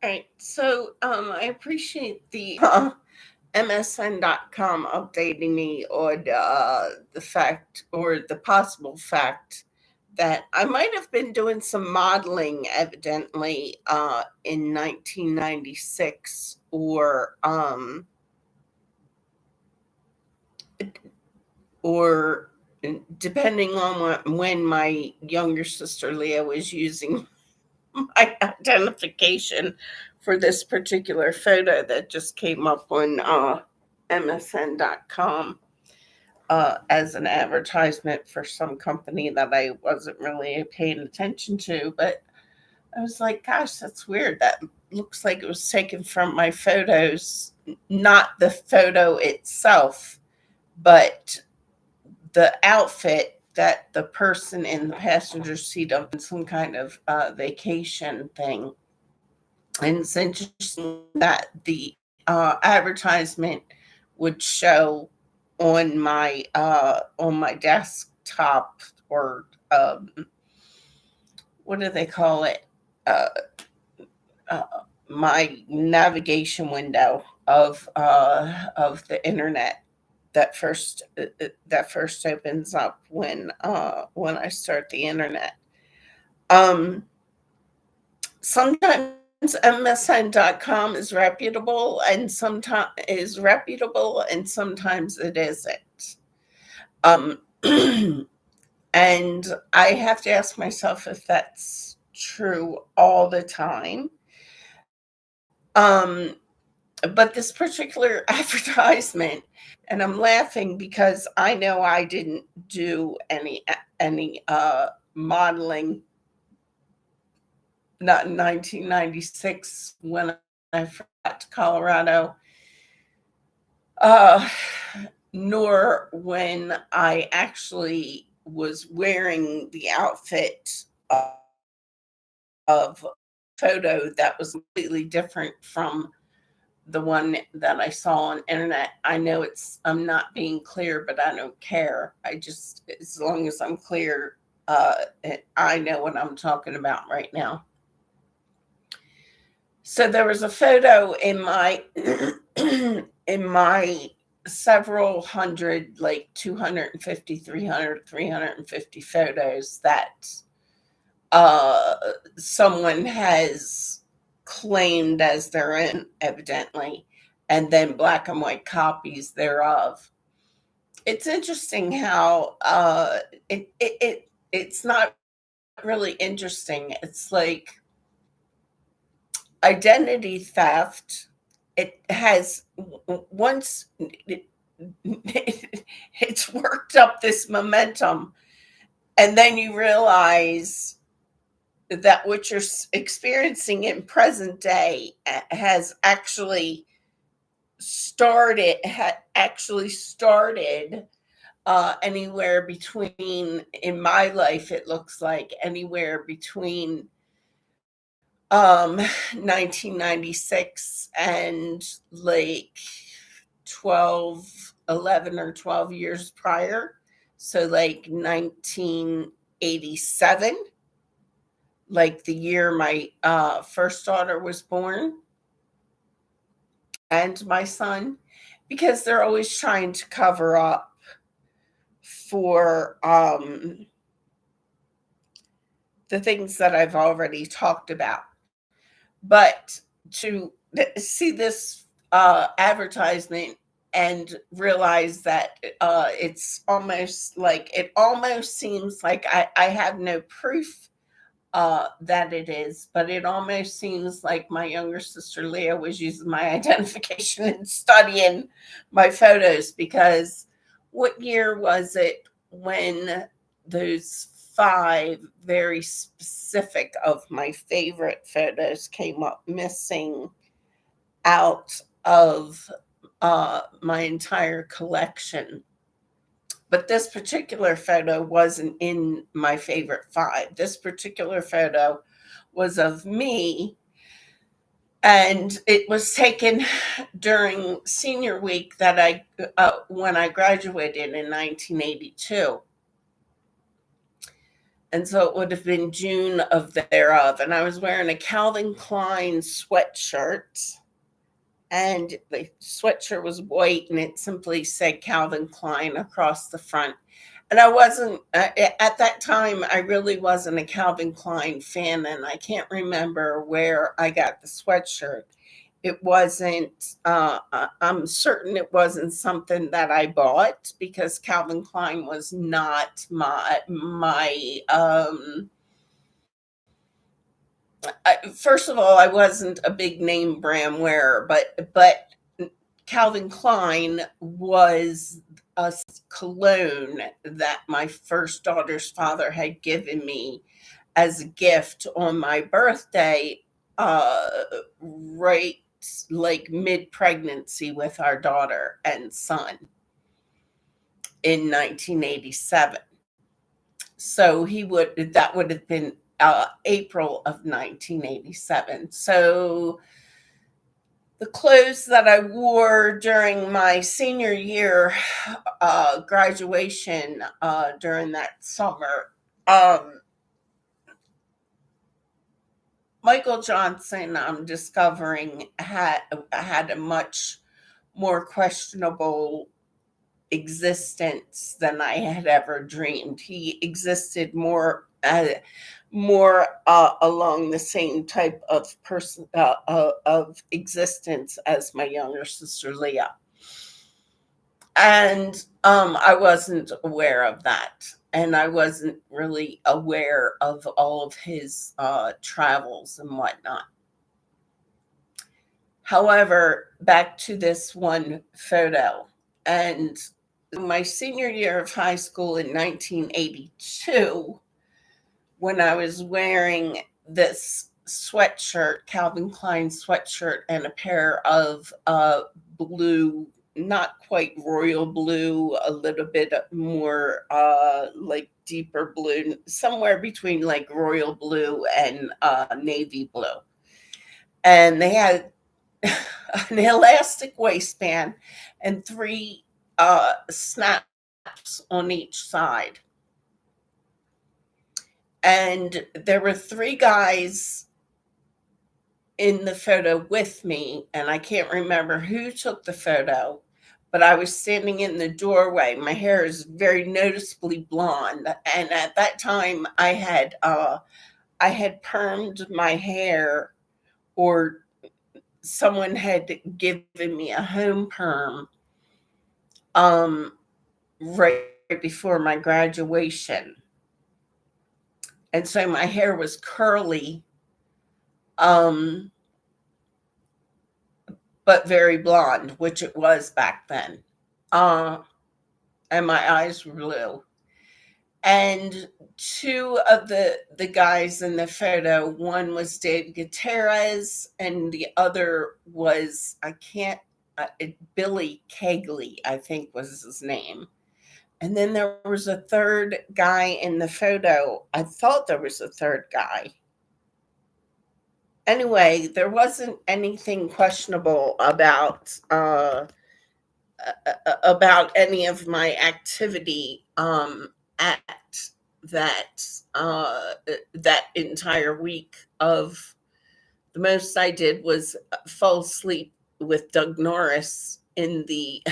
Right. So I appreciate the MSN.com updating me on the fact or the possible fact that I might have been doing some modeling evidently in 1996 or depending on when my younger sister Leah was using my identification for this particular photo that just came up on MSN.com as an advertisement for some company that I wasn't really paying attention to. But I was like, gosh, that's weird. That looks like it was taken from my photos, not the photo itself, but the outfit that the person in the passenger seat of some kind of vacation thing. And it's interesting that the advertisement would show on my desktop or what do they call it? Uh, uh, my navigation window of the internet that first opens up when I start the internet. Um, Sometimes MSN.com is reputable and sometimes it isn't. Um, and I have to ask myself if that's true all the time. Um, but this particular advertisement, and I'm laughing because I know I didn't do any modeling, not in 1996 when I first got to Colorado, uh, nor when I actually was wearing the outfit of photo that was completely different from the one that I saw on internet. I know I'm not being clear, but I don't care. I just as long as I'm clear, I know what I'm talking about right now. So there was a photo in my in my several hundred, like 250, 300, 350 photos that uh someone has claimed as their own evidently, and then black and white copies thereof. It's interesting how it's not really interesting. It's like identity theft. It has once it's worked up this momentum, and then you realize that what you're experiencing in present day has actually started anywhere between, in my life it looks like anywhere between 1996 and like 11 or 12 years prior. So like 1987, like the year my first daughter was born and my son, because they're always trying to cover up for the things that I've already talked about. But to see this advertisement and realize that it almost seems like I have no proof that it is, but it almost seems like my younger sister Leah was using my identification and studying my photos, because what year was it when those five very specific of my favorite photos came up missing out of my entire collection? But this particular photo wasn't in my favorite five. This particular photo was of me, and it was taken during senior week that when I graduated in 1982. And so it would have been June of thereof. And I was wearing a Calvin Klein sweatshirt. And the sweatshirt was white and it simply said Calvin Klein across the front. And I wasn't, at that time, I really wasn't a Calvin Klein fan. And I can't remember where I got the sweatshirt. It wasn't, I'm certain it wasn't something that I bought because Calvin Klein was not first of all, I wasn't a big name brand wearer, but Calvin Klein was a cologne that my first daughter's father had given me as a gift on my birthday, uh, right like mid pregnancy with our daughter and son in 1987. So that would have been April of 1987. So the clothes that I wore during my senior year graduation during that summer, Michael Johnson, I'm discovering, had a much more questionable existence than I had ever dreamed. He existed more along the same type of person of existence as my younger sister Leah, and I wasn't aware of that, and I wasn't really aware of all of his travels and whatnot. However, back to this one photo, and my senior year of high school in 1982, when I was wearing this sweatshirt, Calvin Klein sweatshirt, and a pair of blue, not quite royal blue, a little bit more like deeper blue, somewhere between like royal blue and navy blue. And they had an elastic waistband and three snaps on each side. And there were three guys in the photo with me, and I can't remember who took the photo, but I was standing in the doorway. My hair is very noticeably blonde, and at that time I had permed my hair, or someone had given me a home perm um right before my graduation. And so my hair was curly, um but very blonde, which it was back then. Uh, and my eyes were blue. And two of the guys in the photo, one was Dave Gutierrez, and the other was Billy Kegley, I think was his name. And then there was a third guy in the photo. I thought there was a third guy. Anyway, there wasn't anything questionable about any of my activity at that that entire week. Of the most I did was fall asleep with Doug Norris in the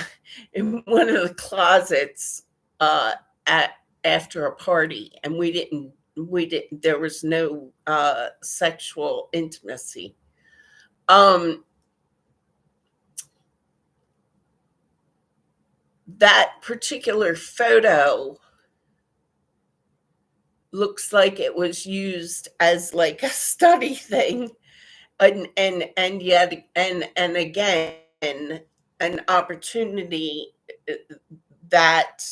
in one of the closets at after a party, and we didn't there was no sexual intimacy. um that particular photo looks like it was used as like a study thing, and yet and again an opportunity that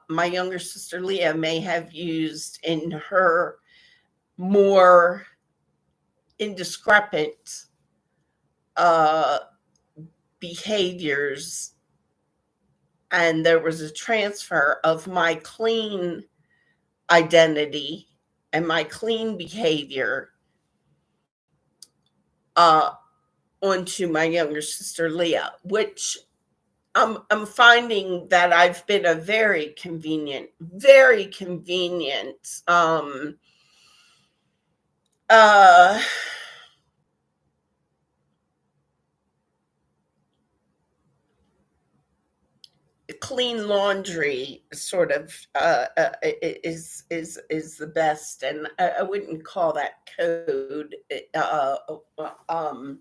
my younger sister Leah may have used in her more indiscrepant uh, behaviors, and there was a transfer of my clean identity and my clean behavior uh, onto my younger sister Leah, which I'm finding that I've been a very convenient uh clean laundry sort of is the best, and I wouldn't call that code. Um,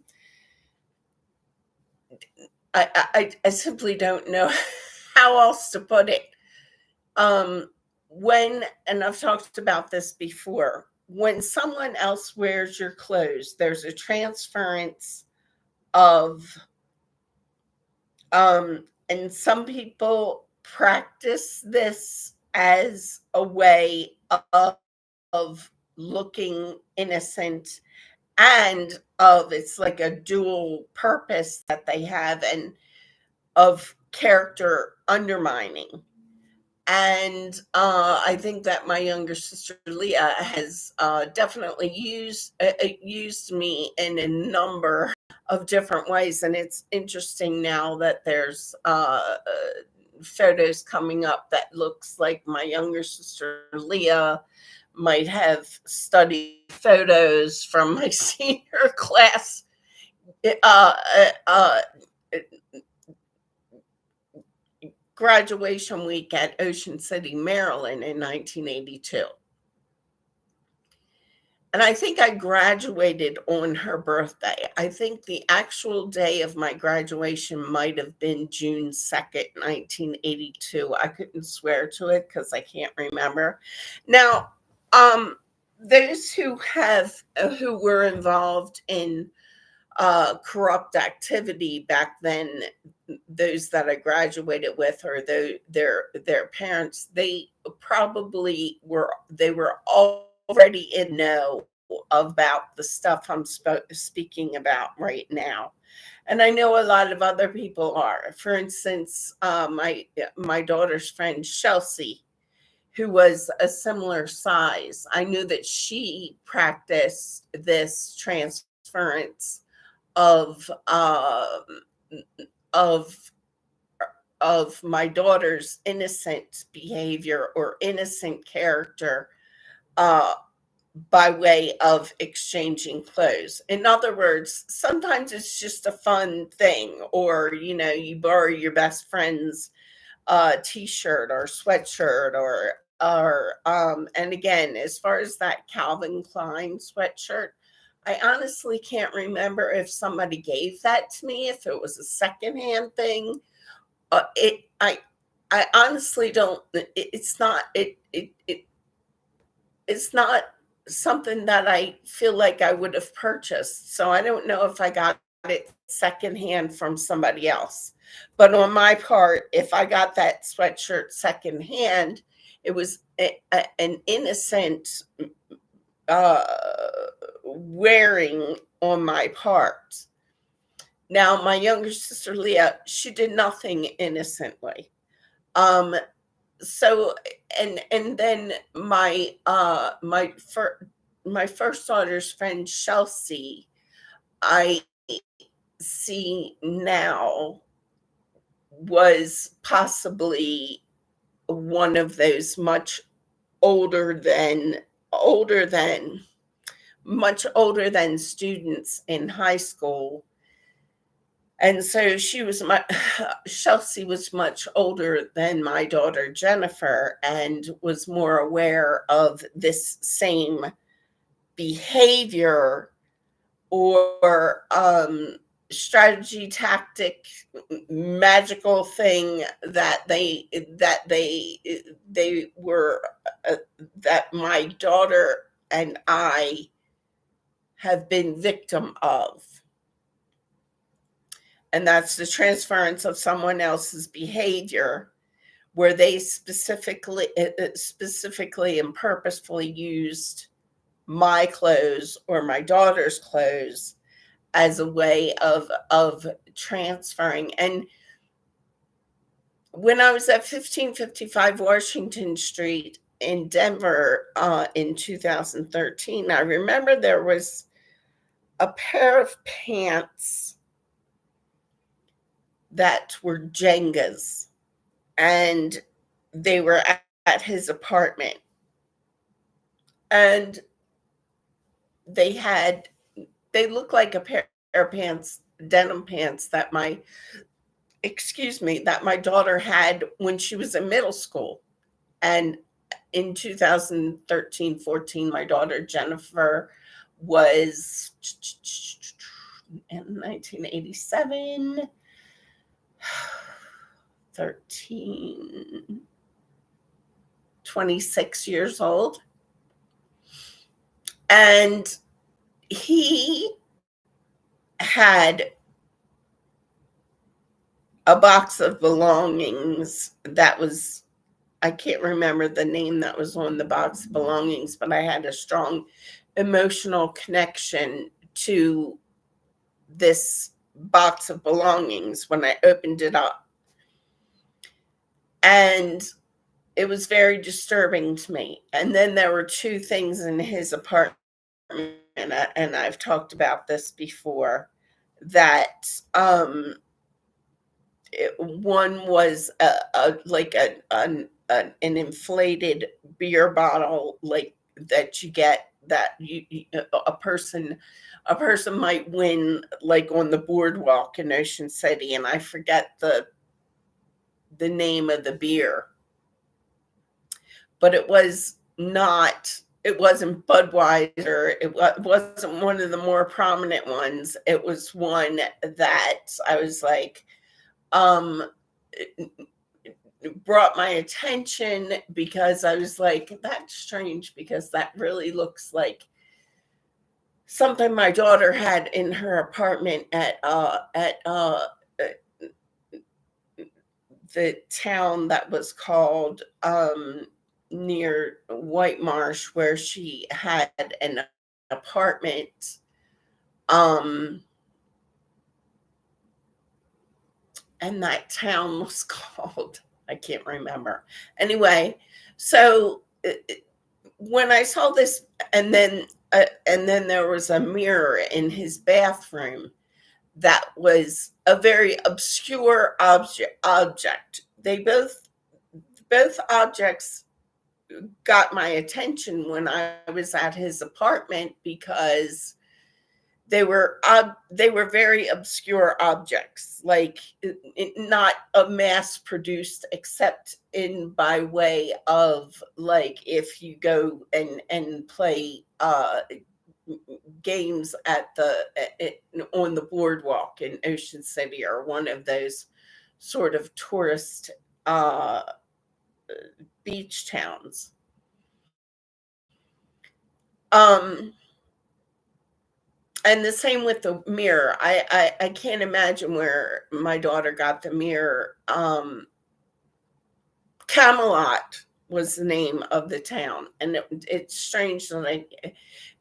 I simply don't know how else to put it. Um, when, and I've talked about this before, when someone else wears your clothes, there's a transference of, and some people practice this as a way of looking innocent, and of, it's like a dual purpose that they have, and of character undermining. And I think that my younger sister Leah has definitely used me in a number of different ways, and it's interesting now that there's photos coming up that looks like my younger sister Leah might have studied photos from my senior class uh, uh, graduation week at Ocean City, Maryland in 1982. And I think I graduated on her birthday. I think the actual day of my graduation might have been June 2nd, 1982. I couldn't swear to it because I can't remember. Now, those who were involved in corrupt activity back then, those that I graduated with, or their parents, they probably were already in know about the stuff I'm speaking about right now. And I know a lot of other people are. For instance, my daughter's friend Chelsea, who was a similar size, I knew that she practiced this transference of of of my daughter's innocent behavior or innocent character, uh, by way of exchanging clothes. In other words, sometimes it's just a fun thing, or you borrow your best friend's t-shirt or sweatshirt, and again, as far as that Calvin Klein sweatshirt, I honestly can't remember if somebody gave that to me, if it was a secondhand thing. I honestly don't. It's not something that I feel like I would have purchased. So I don't know if I got it secondhand from somebody else. But on my part, if I got that sweatshirt secondhand, it was an innocent uh, wearing on my part. Now, my younger sister Leah, she did nothing innocently. Um, so and then my first daughter's friend Chelsea, I see now, was possibly one of those older than older than much older than students in high school. And so Chelsea was much older than my daughter Jennifer, and was more aware of this same behavior, or strategy, tactic, magical thing they were that my daughter and I have been victim of. And that's the transference of someone else's behavior, where they specifically and purposefully used my clothes or my daughter's clothes as a way of transferring. And when I was at 1555 Washington Street in Denver in 2013, I remember there was a pair of pants that were Jengas, and they were at his apartment, and they looked like a pair of pants, denim pants, that my daughter had when she was in middle school. And in 2013-14, my daughter Jennifer was in 1987, 13, 26 years old. And he had a box of belongings that was, I can't remember the name that was on the box of belongings, but I had a strong emotional connection to this box of belongings when I opened it up. And it was very disturbing to me. And then there were two things in his apartment, and I've talked about this before, that one was an inflated beer bottle, like that you get, that a person might win, like on the boardwalk in Ocean City, and I forget the name of the beer, but it wasn't Budweiser. It wasn't one of the more prominent ones. It was one that I was like, brought my attention, because I was like, that's strange, because that really looks like something my daughter had in her apartment at the town that was called near White Marsh, where she had an apartment. And that town was called, I can't remember. Anyway, so when I saw this, and then there was a mirror in his bathroom that was a very obscure object. They both objects got my attention when I was at his apartment, because they were very obscure objects, like not a mass produced, except in by way of, like, if you go and play games at on the boardwalk in Ocean City, or one of those sort of tourist beach towns. And the same with the mirror. I can't imagine where my daughter got the mirror. Camelot was the name of the town, and it's strange that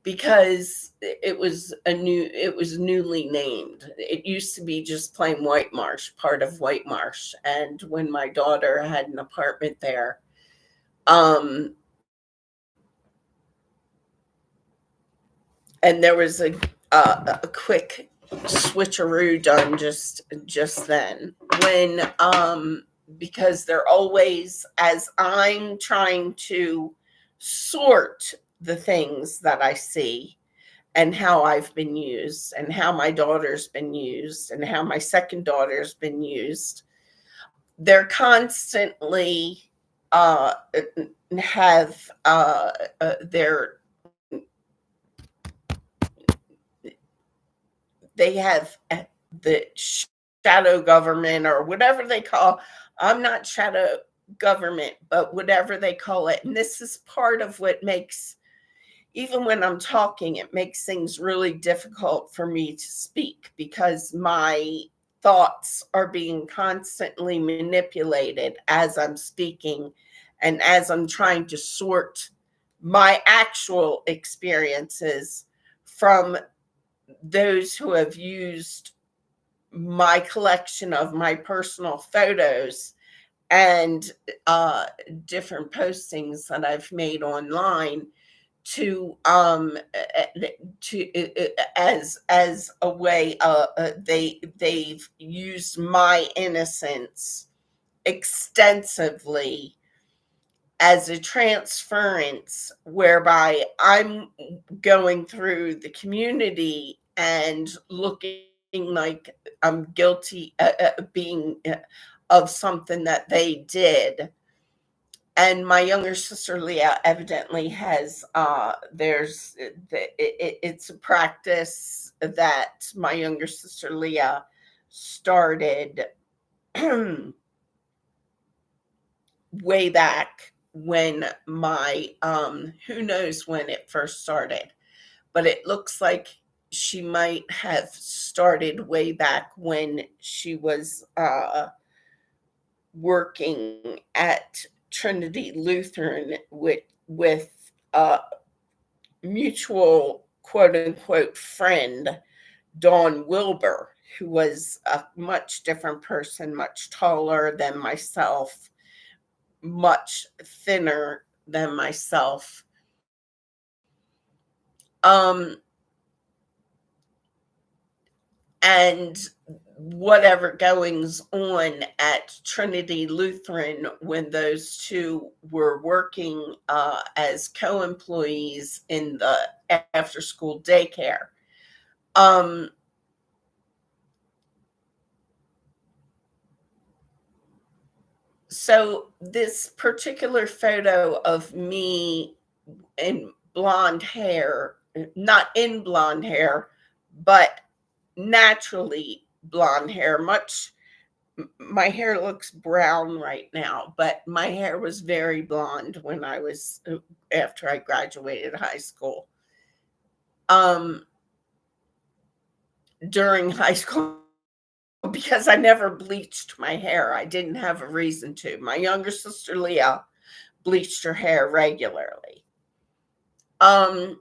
because it was newly named. It used to be just plain White Marsh, part of White Marsh. And when my daughter had an apartment there, and there was a quick switcheroo done just then, when because they're always, as I'm trying to sort the things that I see, and how I've been used, and how my daughter's been used, and how my second daughter's been used, they're constantly have they have the shadow government, or whatever they call. I'm not shadow government, but whatever they call it. And this is part of what makes, even when I'm talking, it makes things really difficult for me to speak, because my thoughts are being constantly manipulated as I'm speaking, and as I'm trying to sort my actual experiences from those who have used my collection of my personal photos and different postings that I've made online as a way, they've used my innocence extensively as a transference, whereby I'm going through the community and looking like I'm guilty, being of something that they did. And my younger sister Leah evidently has, it's a practice that my younger sister Leah started way back when my, who knows when it first started, but it looks like she might have started way back when she was working at Trinity Lutheran with a mutual quote unquote friend, Dawn Wilbur, who was a much different person, much taller than myself, much thinner than myself. And whatever goings on at Trinity Lutheran when those two were working as co-employees in the after school daycare. So this particular photo of me in blonde hair, not in blonde hair, but naturally blonde hair, much, my hair looks brown right now, but my hair was very blonde when I was, after I graduated high school. During high school, because I never bleached my hair. I didn't have a reason to. My younger sister Leah bleached her hair regularly. And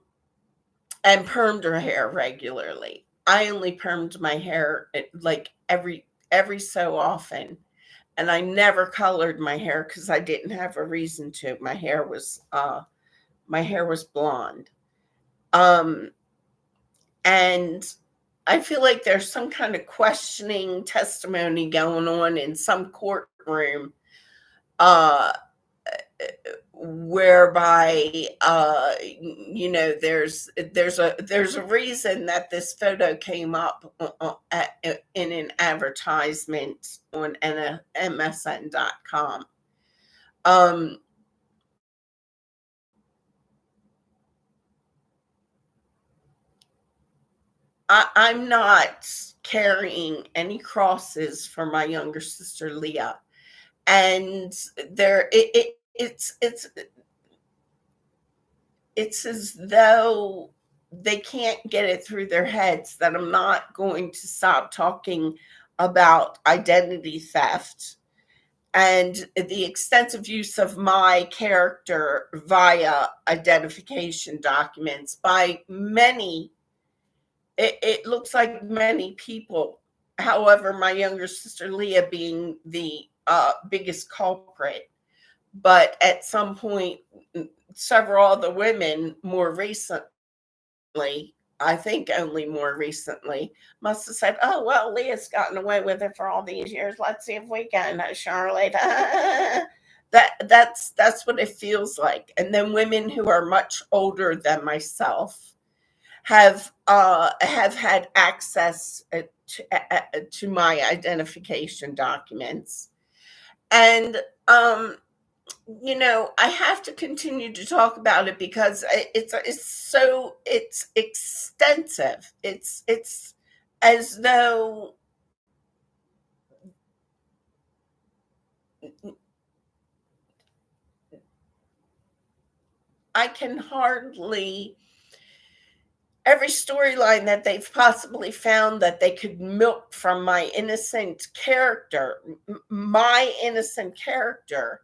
permed her hair regularly. I only permed my hair like every so often, and I never colored my hair because I didn't have a reason to. My hair was blonde. And I feel like there's some kind of questioning testimony going on in some courtroom, uh whereby, there's a reason that this photo came up in an advertisement on MSN.com. um I'm not carrying any crosses for my younger sister Leah, and there it's as though they can't get it through their heads that I'm not going to stop talking about identity theft and the extensive use of my character via identification documents by many. It looks like many people. However, my younger sister Leah being the biggest culprit. But at some point, several other women more recently, I think only more recently, must have said, "Oh well, Leah's gotten away with it for all these years. Let's see if we can, Charlotte." That's what it feels like. And then women who are much older than myself have had access to my identification documents, and I have to continue to talk about it because it's extensive. It's as though I can hardly, every storyline that they've possibly found that they could milk from my innocent character, my innocent character.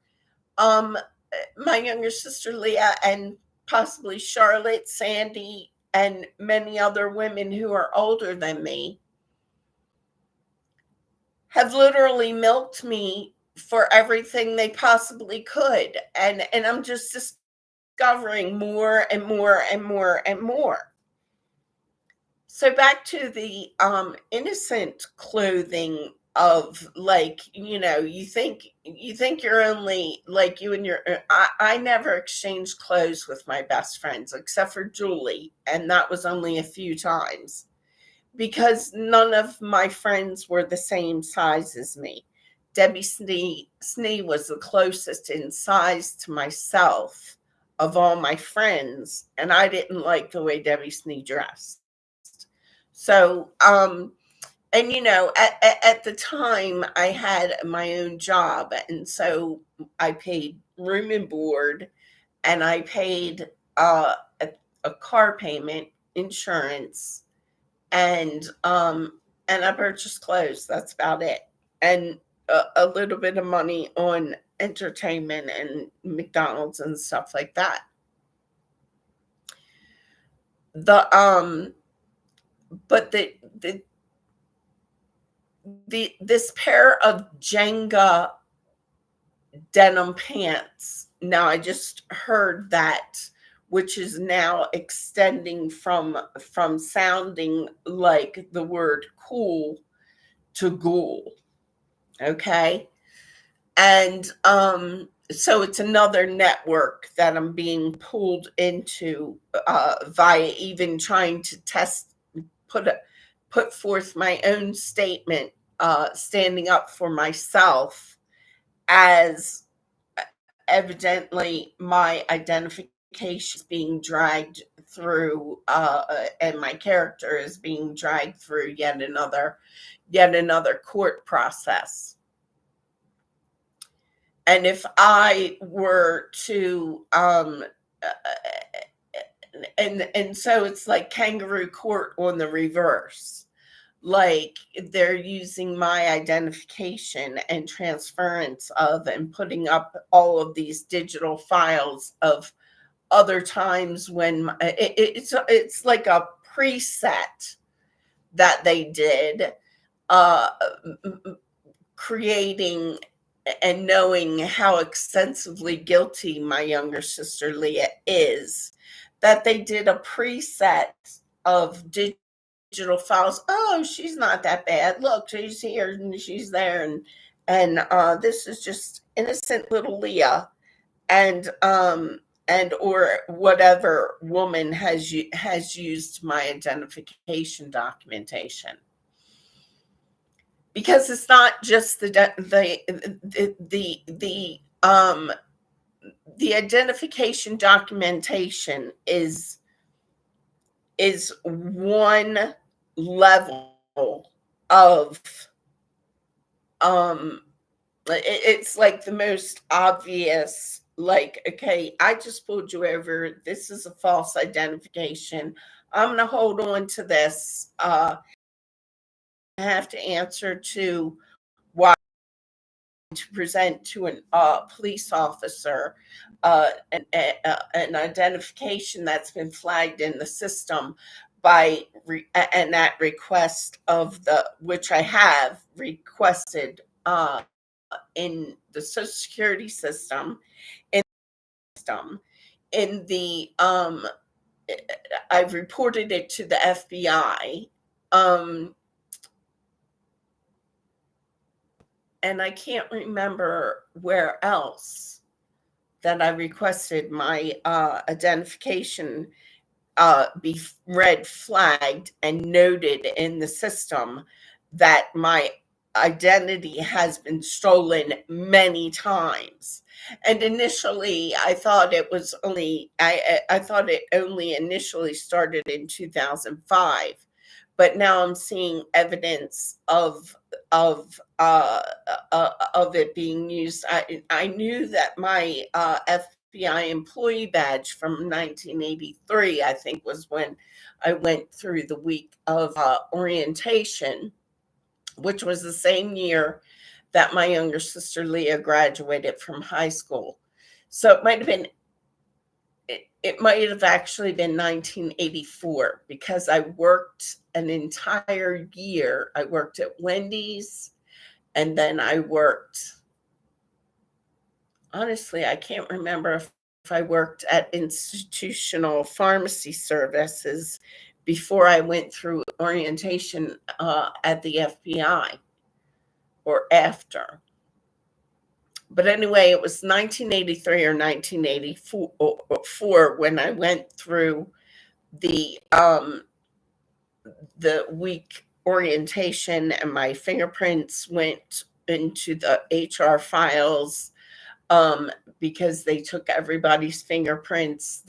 Um, my younger sister Leah and possibly Charlotte, Sandy, and many other women who are older than me have literally milked me for everything they possibly could, and I'm just disgusted discovering more and more and more and more. So back to the innocent clothing of, like, you think you're only like you and your I never exchanged clothes with my best friends except for Julie, and that was only a few times because none of my friends were the same size as me. Debbie Snee was the closest in size to myself of all my friends, and I didn't like the way Debbie Snee dressed. So, and at the time I had my own job, and so I paid room and board, and I paid a car payment, insurance, and I purchased clothes. That's about it, and a little bit of money on entertainment and McDonald's and stuff like that. The but the this pair of Jenga denim pants. Now I just heard that, which is now extending from sounding like the word cool to ghoul. Okay. And so it's another network that I'm being pulled into via even trying to put put forth my own statement, standing up for myself, as evidently my identification is being dragged through, and my character is being dragged through yet another court process. And if I were to and so it's like kangaroo court on the reverse. Like, they're using my identification and transference of and putting up all of these digital files of other times when it's like a preset that they did, uh creating and knowing how extensively guilty my younger sister Leah is, that they did a preset of digital files. Oh, she's not that bad. Look, she's here and she's there, and this is just innocent little Leah, and or whatever woman has used my identification documentation, because it's not just the identification documentation is one level of, it's like the most obvious, like, okay, I just pulled you over, this is a false identification, I'm going to hold on to this, I have to answer to why, to present to an police officer an identification that's been flagged in the system and that request of the which I have requested in the Social Security system, in in the I've reported it to the FBI. And I can't remember where else that I requested my identification be red flagged and noted in the system that my identity has been stolen many times. And initially, I thought I thought it only initially started in 2005, but now I'm seeing evidence of it being used. I knew that my FBI employee badge from 1983, I think, was when I went through the week of orientation, which was the same year that my younger sister Leah graduated from high school. So it might have actually been 1984, because I worked an entire year. I worked at Wendy's, and then I worked, honestly, I can't remember if I worked at institutional pharmacy services before I went through orientation at the FBI or after. But anyway, it was 1983 or 1984 when I went through the um, the week orientation, and my fingerprints went into the HR files um, because they took everybody's fingerprints.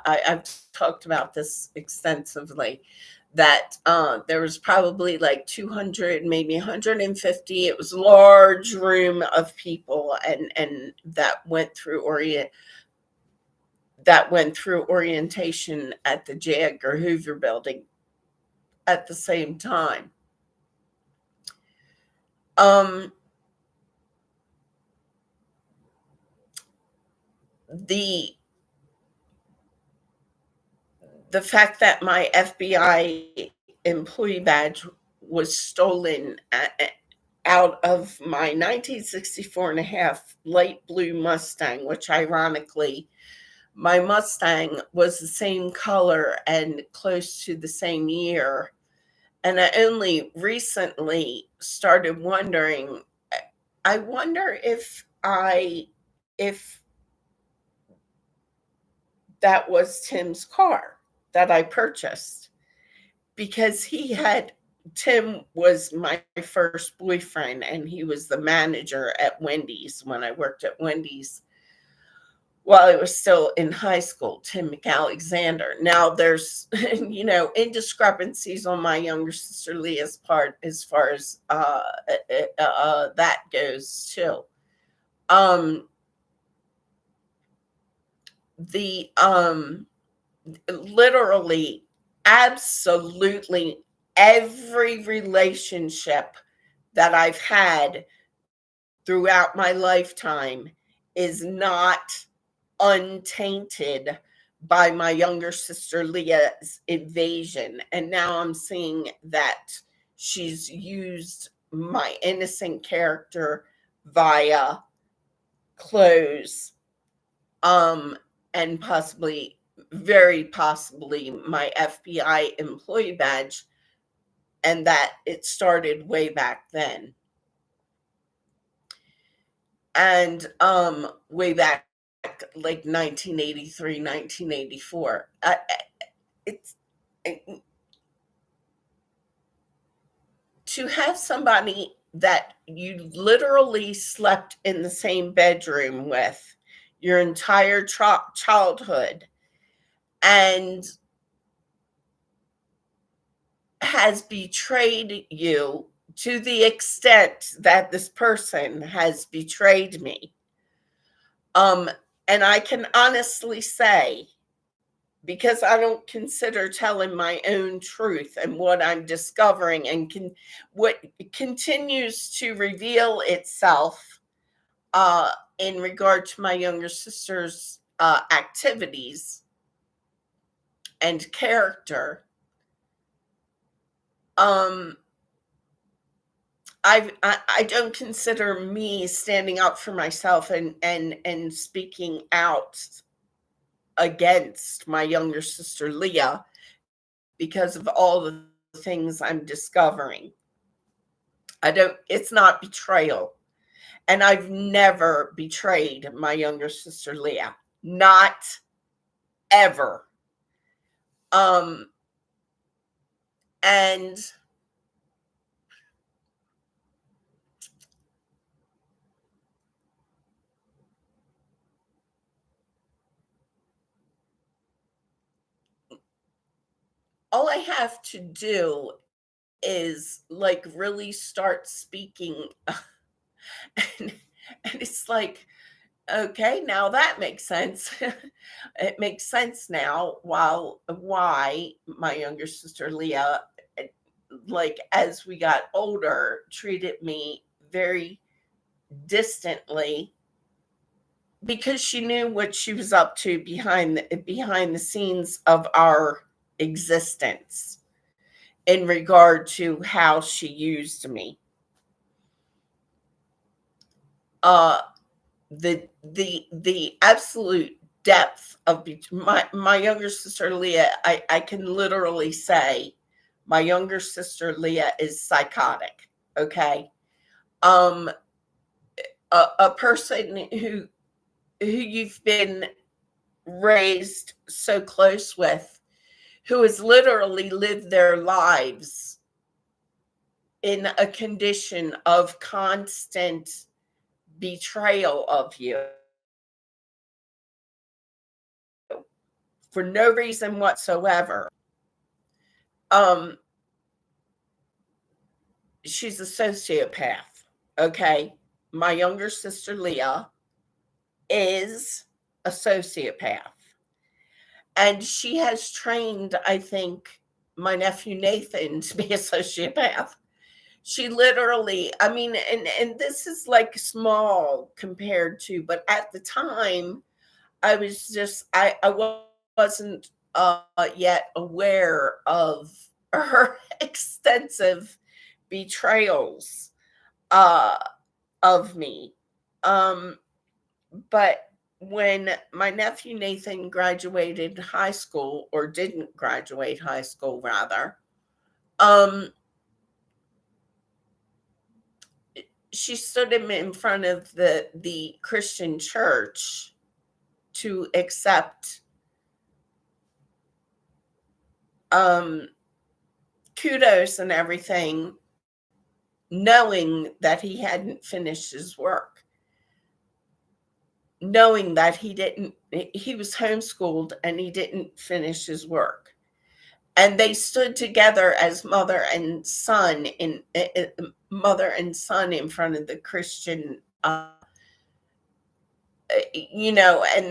I've talked about this extensively. That there was probably like 200, maybe 150. It was a large room of people, and that went through orientation at the J. Edgar Hoover building at the same time. Um, the the fact that my FBI employee badge was stolen out of my 1964 and a half light blue Mustang, which ironically, my Mustang was the same color and close to the same year. And I only recently started wondering, I wonder if that was Tim's car that I purchased, because Tim was my first boyfriend, and he was the manager at Wendy's when I worked at Wendy's while I was still in high school, Tim McAlexander. Now there's, indiscrepancies on my younger sister Leah's part as far as that goes too. The literally, absolutely every relationship that I've had throughout my lifetime is not untainted by my younger sister Leah's invasion. And now I'm seeing that she's used my innocent character via clothes, and very possibly, my FBI employee badge, and that it started way back then. And way back like 1983, 1984. It's to have somebody that you literally slept in the same bedroom with your entire childhood and has betrayed you to the extent that this person has betrayed me. And I can honestly say, because I don't consider telling my own truth and what I'm discovering and what continues to reveal itself in regard to my younger sister's activities and character. I don't consider me standing up for myself and speaking out against my younger sister Leah because of all the things I'm discovering. It's not betrayal. And I've never betrayed my younger sister Leah. Not ever. And all I have to do is like really start speaking. and, and it's like, okay, now that makes sense. It makes sense now why my younger sister Leah, like as we got older, treated me very distantly, because she knew what she was up to behind the scenes of our existence in regard to how she used me. the absolute depth of my younger sister Leah. I can literally say my younger sister Leah is psychotic. Okay, um, a person who you've been raised so close with, who has literally lived their lives in a condition of constant betrayal of you for no reason whatsoever. Um, she's a sociopath. Okay. My younger sister Leah is a sociopath. And she has trained, I think, my nephew Nathan to be a sociopath. She literally, I mean, and this is like small compared to, but at the time, I was just, wasn't yet aware of her extensive betrayals uh, of me. Um, but when my nephew Nathan graduated high school, or didn't graduate high school, rather, um, she stood him in front of the Christian church to accept um, kudos and everything, knowing that he hadn't finished his work, knowing that he was homeschooled and he didn't finish his work. And they stood together as mother and son in front of the Christian, and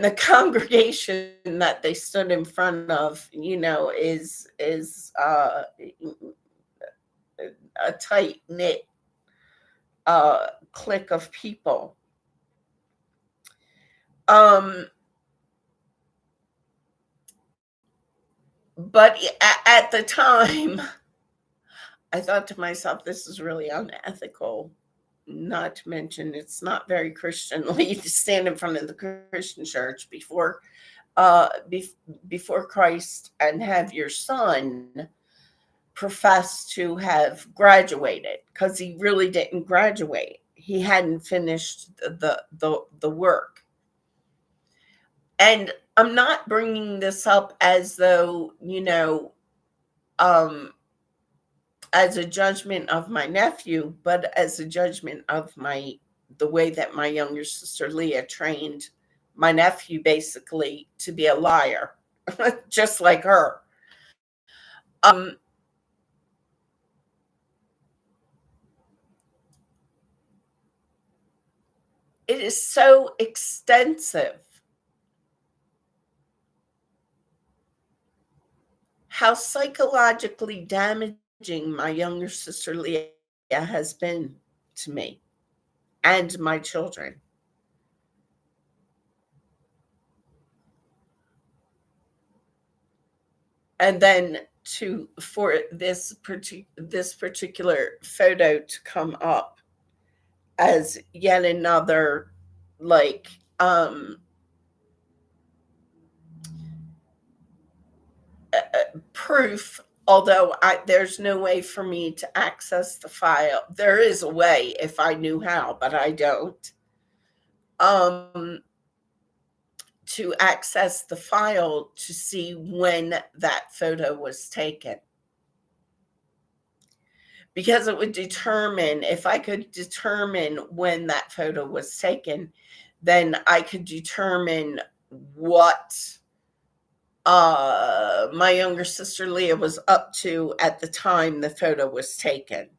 the congregation that they stood in front of, is a tight knit clique of people. Um, but at the time, I thought to myself, this is really unethical. Not to mention, it's not very Christianly to stand in front of the Christian church uh, before Christ and have your son profess to have graduated, because he really didn't graduate. He hadn't finished the work. And I'm not bringing this up as though, um, as a judgment of my nephew, but as a judgment of the way that my younger sister Leah trained my nephew basically to be a liar, just like her. Um, it is so extensive how psychologically damaging my younger sister Leah has been to me and my children. And then for this particular photo to come up as yet another, like, proof, although there's no way for me to access the file. There is a way if I knew how, but I don't, um, to access the file to see when that photo was taken, because it would determine, if I could determine when that photo was taken, then I could determine what my younger sister Leah was up to at the time the photo was taken.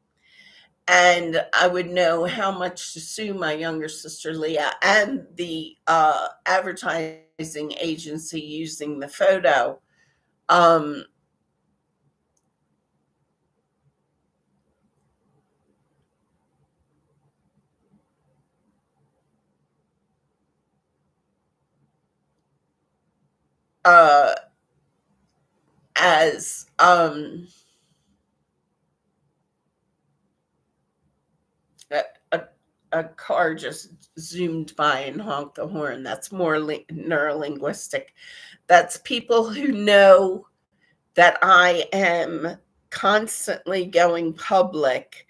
And I would know how much to sue my younger sister Leah and the advertising agency using the photo. Um, uh, as a, a car just zoomed by and honked the horn. That's more neurolinguistic. That's people who know that I am constantly going public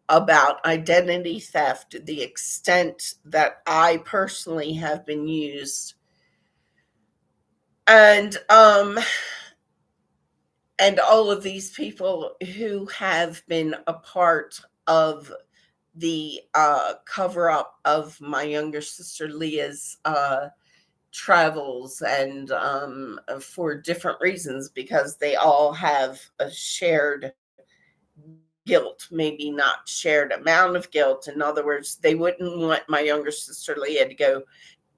about identity theft to the extent that I personally have been used. And all of these people who have been a part of the cover up of my younger sister Leah's travels, and for different reasons, because they all have a shared guilt, maybe not shared amount of guilt. In other words, they wouldn't want my younger sister Leah to go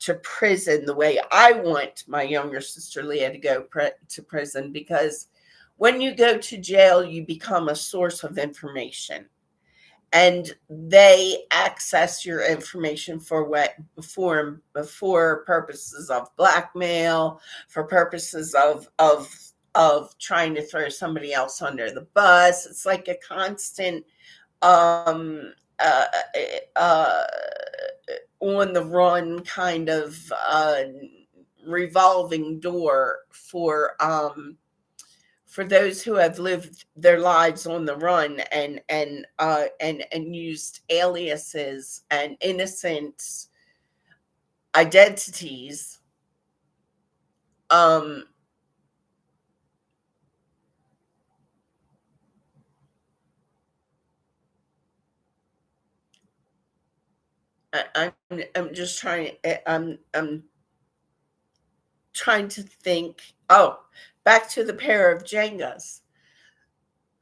to prison the way I want my younger sister Leah to go to prison, because when you go to jail, you become a source of information, and they access your information for what, for purposes of blackmail, for purposes of trying to throw somebody else under the bus. It's like a constant um uh, uh on the run kind of revolving door for those who have lived their lives on the run, and used aliases and innocent identities. um I'm just trying, I'm trying to think. Oh, back to the pair of Jengas.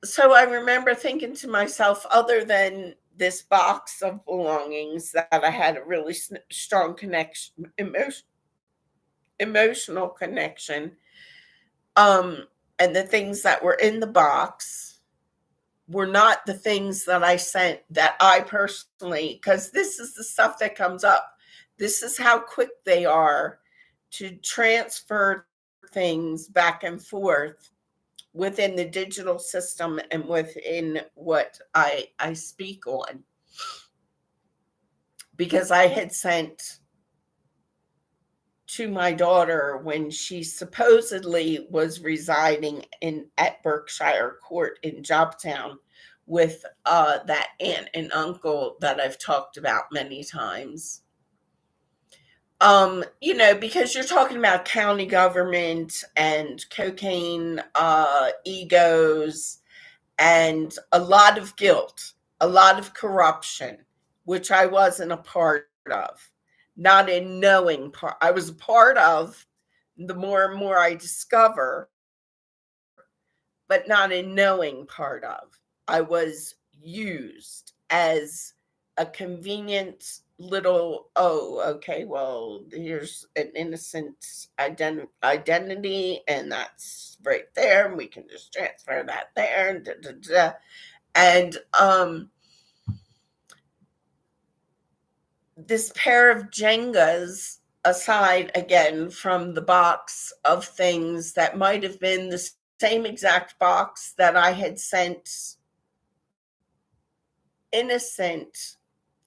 So I remember thinking to myself, other than this box of belongings that I had a really strong connection, emotional connection, um, and the things that were in the box were not the things that I sent, that I personally, because this is the stuff that comes up. This is how quick they are to transfer things back and forth within the digital system and within what I speak on. Because I had sent to my daughter, when she supposedly was residing in at Berkshire Court in Jobtown with that aunt and uncle that I've talked about many times. Because you're talking about county government and cocaine egos, and a lot of guilt, a lot of corruption, which I wasn't a part of, not a knowing part. I was a part of, the more and more I discover, but not a knowing part of. I was used as a convenient little, oh, okay, well, here's an innocent identity, and that's right there, and we can just transfer that there, and da, da, da. And this pair of Jengas, aside again from the box of things that might have been the same exact box that I had sent innocent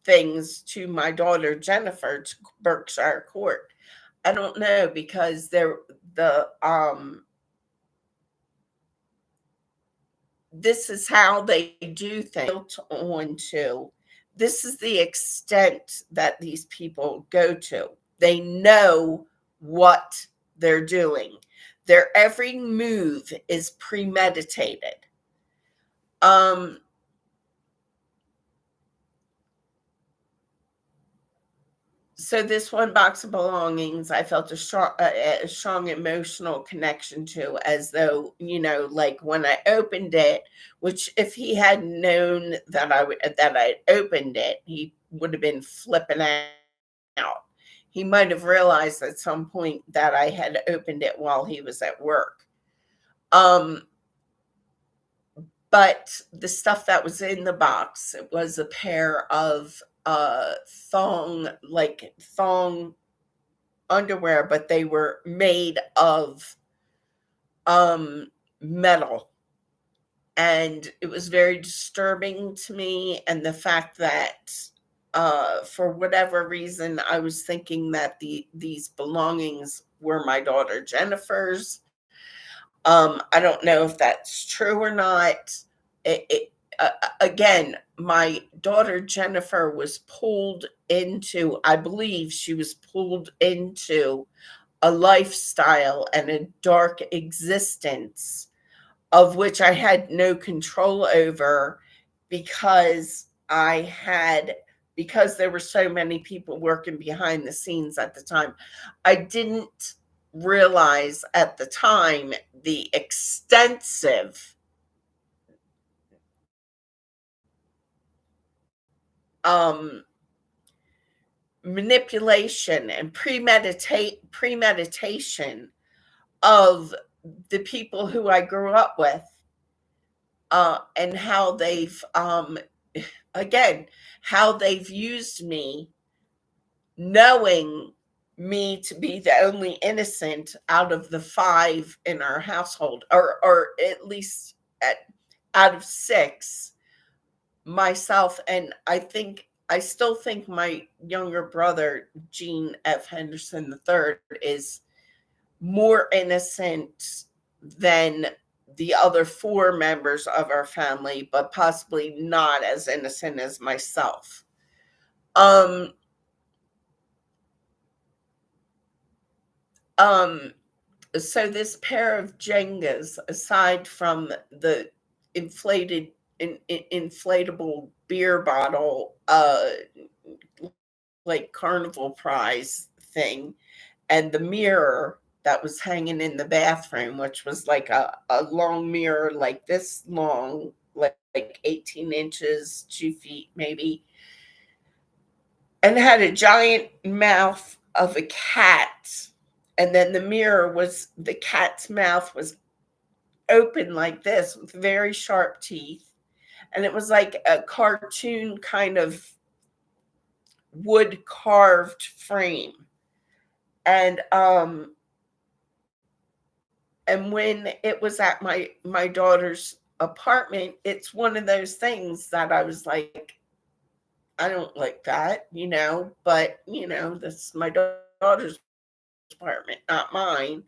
things to my daughter Jennifer to Berkshire Court. I don't know, because the this is how they do things, built onto. This is the extent that these people go to. They know what they're doing. Their every move is premeditated. Um, so this one box of belongings, I felt a strong emotional connection to, as though, like when I opened it, which if he had known that I opened it, he would have been flipping out. He might have realized at some point that I had opened it while he was at work. Um, but the stuff that was in the box, it was a pair of thong underwear, but they were made of metal. And it was very disturbing to me. And the fact that For whatever reason, I was thinking that these belongings were my daughter Jennifer's. I don't know if that's true or not. Again, my daughter Jennifer was pulled into, I believe she was pulled into a lifestyle and a dark existence of which I had no control over because because there were so many people working behind the scenes at the time. I didn't realize at the time the extensive um, manipulation and premeditation of the people who I grew up with, and how they've again, how they've used me, knowing me to be the only innocent out of the five in our household, or at least at, out of six, myself, and I still think my younger brother, Gene F. Henderson III, is more innocent than the other four members of our family, but possibly not as innocent as myself. Um, um, so this pair of Jengas, aside from the inflated, inflatable beer bottle, like carnival prize thing, and the mirror that was hanging in the bathroom, which was like a long mirror, like this long, like 18 inches, 2 feet maybe, and had a giant mouth of a cat. And then the mirror was, the cat's mouth was open like this with very sharp teeth. And it was like a cartoon kind of wood carved frame. And when it was at my daughter's apartment, it's one of those things that I was like, I don't like that, but this is my daughter's apartment, not mine.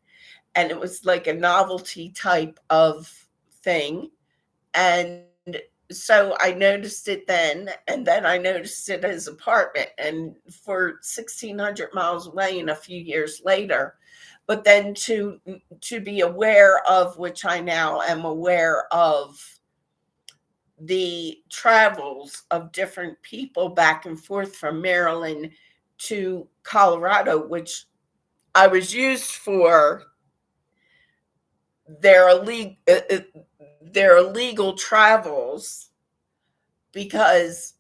And it was like a novelty type of thing. And so I noticed it then, and then I noticed it at his apartment, and for 1,600 miles away, and a few years later. But then to be aware of, which I now am aware of, the travels of different people back and forth from Maryland to Colorado, which I was used for their illegal their illegal travels, because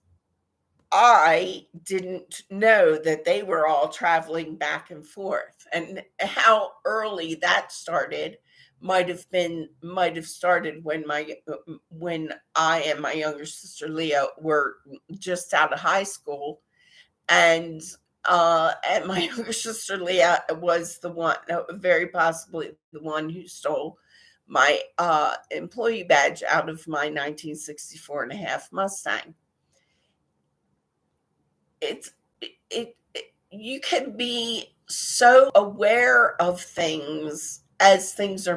I didn't know that they were all traveling back and forth. And how early that started might have started when I and my younger sister Leah were just out of high school. And my younger sister Leah was the one, very possibly the one, who stole my employee badge out of my 1964 and a half Mustang. It's it you can be so aware of things as things are